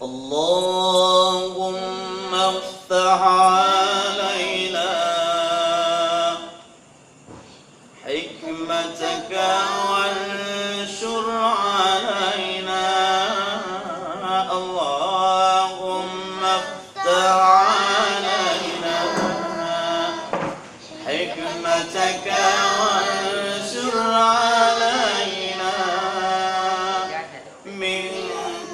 اللهم افتح علينا حكمتك وانشر علينا اللهم افتح علينا حكمتك وانشر علينا من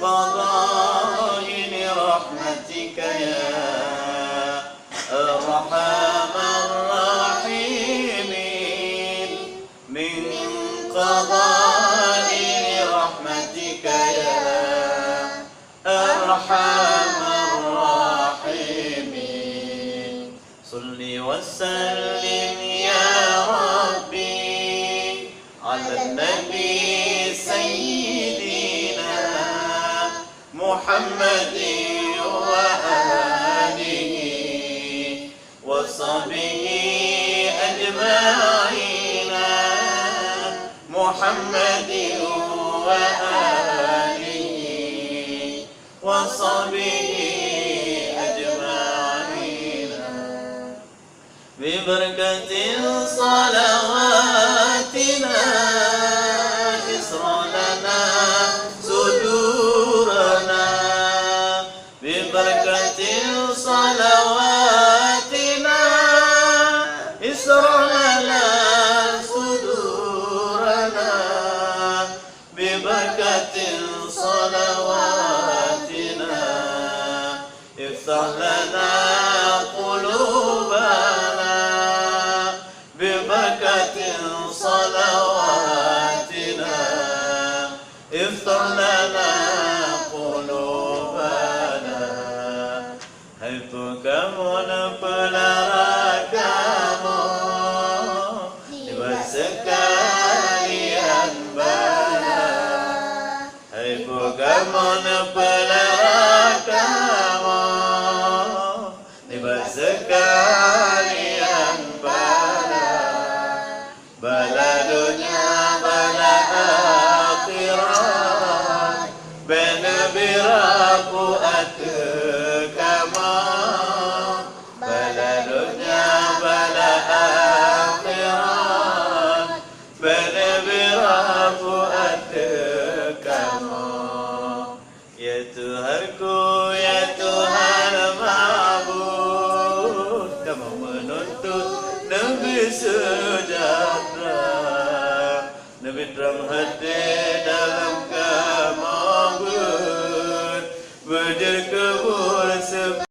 فضائل رحمتك يا أرحم الراحمين من فضائل رحمتك يا أرحم الراحمين صل وسلم يا ربي على النبي سيدنا محمد وآله وصحبه أجمعين محمد وآله وصحبه أجمعين ببركة صلواتنا اسر لنا صدورنا ببركة صلواتنا اسر لنا صدورنا ببركة صلواتنا افتح لنا قلوبنا ببركة صلواتنا افتح لنا قلوبنا حيث كمن فلركمو لبسكاليا بلا حيث كمن فلركمو لبسكاليا بلا بلا دنيا بلا آخرة بين براku أتكما بلا دنيا بلا آخرة بين براku أتكما ya Tuhanku ya Tuhan ma'bud kamu menuntut Nabi sejahtera Nabi dalam hati dalam kemabut berjaya